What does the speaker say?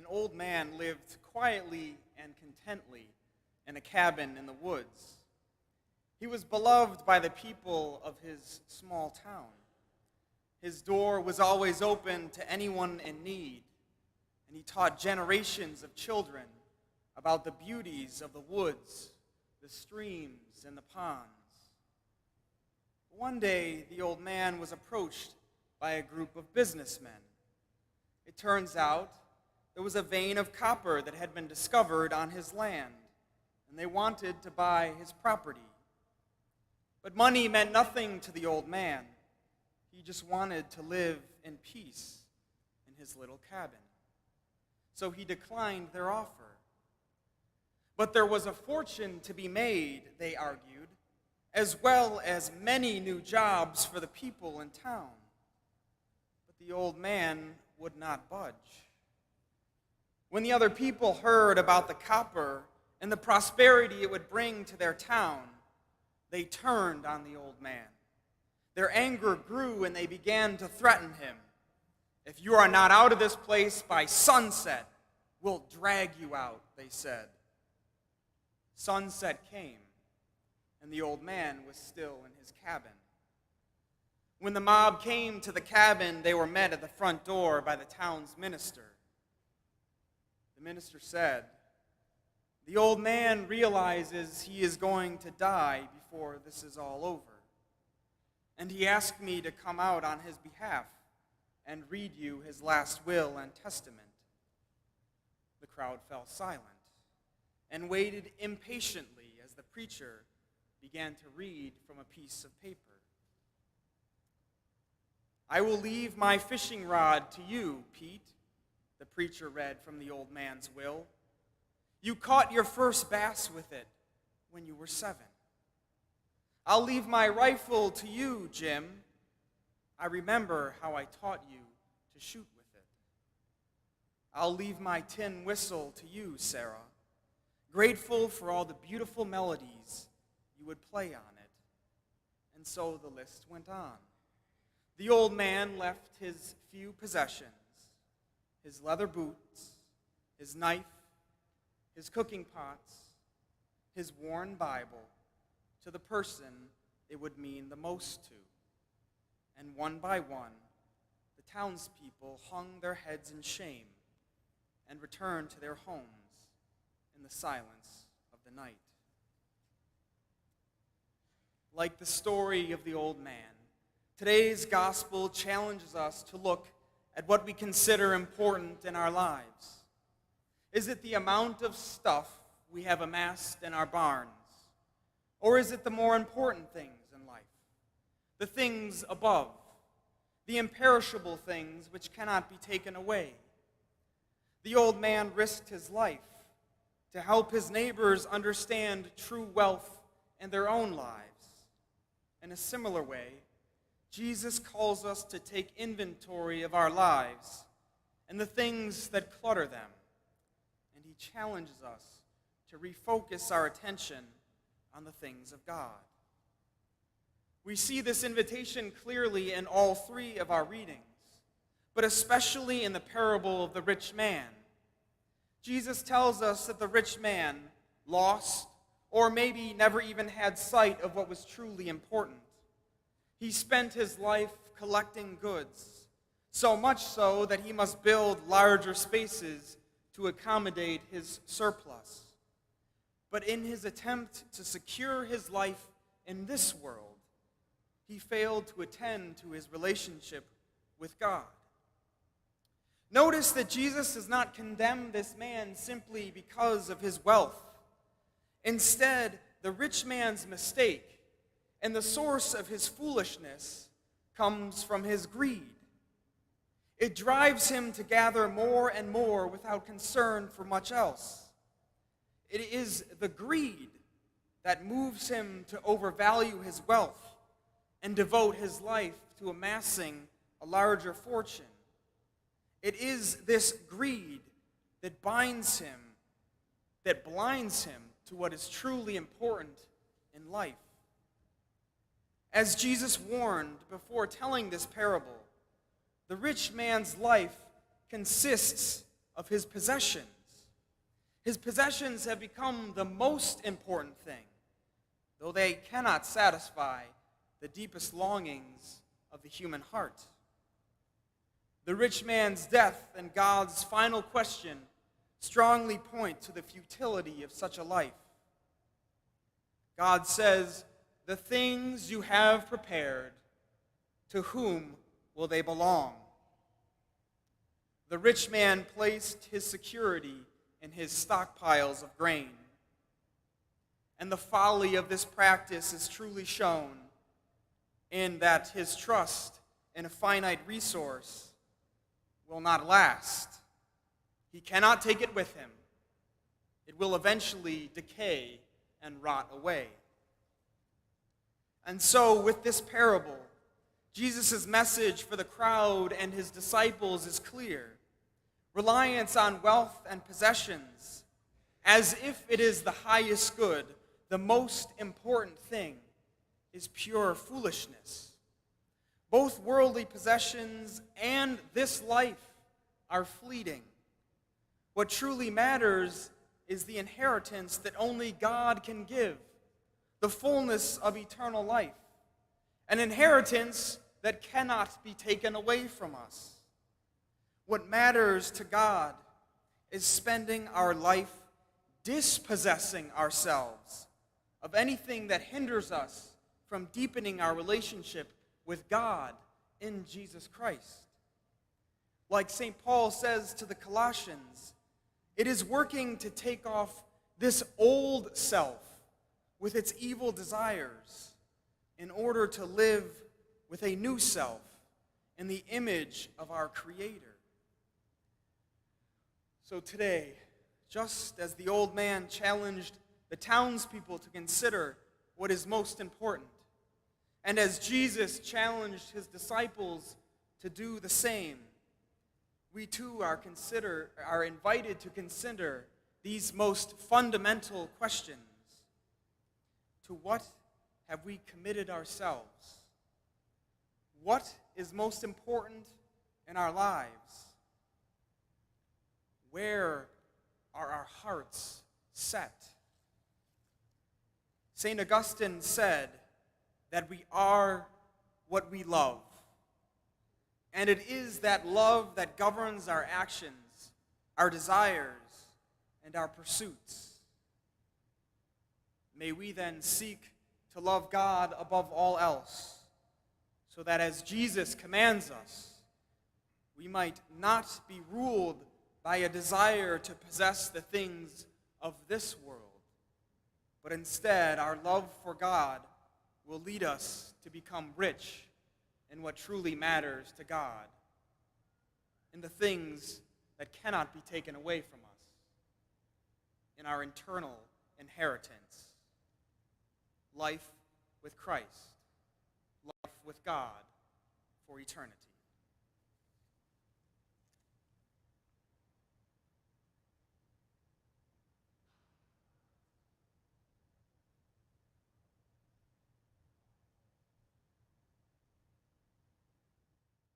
old man lived quietly and contently in a cabin in the woods. He was beloved by the people of his small town. His door was always open to anyone in need, and he taught generations of children about the beauties of the woods, the streams, and the ponds. One day, the old man was approached by a group of businessmen. It turns out there was a vein of copper that had been discovered on his land, and they wanted to buy his property. But money meant nothing to the old man. He just wanted to live in peace in his little cabin. So he declined their offer. But there was a fortune to be made, they argued, as well as many new jobs for the people in town. But the old man would not budge. When the other people heard about the copper and the prosperity it would bring to their town, they turned on the old man. Their anger grew and they began to threaten him. "If you are not out of this place by sunset, we'll drag you out," they said. Sunset came, and the old man was still in his cabin. When the mob came to the cabin, they were met at the front door by the town's minister. The minister said, "The old man realizes he is going to die before this is all over, and he asked me to come out on his behalf and read you his last will and testament." The crowd fell silent and waited impatiently as the preacher began to read from a piece of paper. "I will leave my fishing rod to you, Pete," the preacher read from the old man's will. "You caught your first bass with it when you were 7. I'll leave my rifle to you, Jim. I remember how I taught you to shoot with it. I'll leave my tin whistle to you, Sarah, grateful for all the beautiful melodies you would play on it." And so the list went on. The old man left his few possessions, his leather boots, his knife, his cooking pots, his worn Bible, to the person it would mean the most to. And one by one, the townspeople hung their heads in shame and returned to their homes in the silence of the night. Like the story of the old man, today's gospel challenges us to look at what we consider important in our lives. Is it the amount of stuff we have amassed in our barns? Or is it the more important things in life? The things above, the imperishable things which cannot be taken away. The old man risked his life to help his neighbors understand true wealth in their own lives. In a similar way, Jesus calls us to take inventory of our lives and the things that clutter them, and he challenges us to refocus our attention on the things of God. We see this invitation clearly in all three of our readings, but especially in the parable of the rich man. Jesus tells us that the rich man lost, or maybe never even had sight of what was truly important. He spent his life collecting goods, so much so that he must build larger spaces to accommodate his surplus. But in his attempt to secure his life in this world, he failed to attend to his relationship with God. Notice that Jesus does not condemn this man simply because of his wealth. Instead, the rich man's mistake and the source of his foolishness comes from his greed. It drives him to gather more and more without concern for much else. It is the greed that moves him to overvalue his wealth and devote his life to amassing a larger fortune. It is this greed that binds him, that blinds him to what is truly important in life. As Jesus warned before telling this parable, the rich man's life consists of his possessions. His possessions have become the most important thing, though they cannot satisfy the deepest longings of the human heart. The rich man's death and God's final question strongly point to the futility of such a life. God says, "The things you have prepared, to whom will they belong?" The rich man placed his security in his stockpiles of grain. And the folly of this practice is truly shown in that his trust in a finite resource will not last. He cannot take it with him. It will eventually decay and rot away. And so, with this parable, Jesus' message for the crowd and his disciples is clear. Reliance on wealth and possessions, as if it is the highest good, the most important thing, is pure foolishness. Both worldly possessions and this life are fleeting. What truly matters is the inheritance that only God can give, the fullness of eternal life, an inheritance that cannot be taken away from us. What matters to God is spending our life dispossessing ourselves of anything that hinders us from deepening our relationship with God in Jesus Christ. Like St. Paul says to the Colossians, it is working to take off this old self with its evil desires in order to live with a new self in the image of our Creator. So today, just as the old man challenged the townspeople to consider what is most important, and as Jesus challenged his disciples to do the same, we too are invited to consider these most fundamental questions. To what have we committed ourselves? What is most important in our lives? Where are our hearts set? St. Augustine said that we are what we love. And it is that love that governs our actions, our desires, and our pursuits. May we then seek to love God above all else, so that as Jesus commands us, we might not be ruled by a desire to possess the things of this world, but instead our love for God will lead us to become rich in what truly matters to God, in the things that cannot be taken away from us, in our eternal inheritance, life with Christ, life with God for eternity.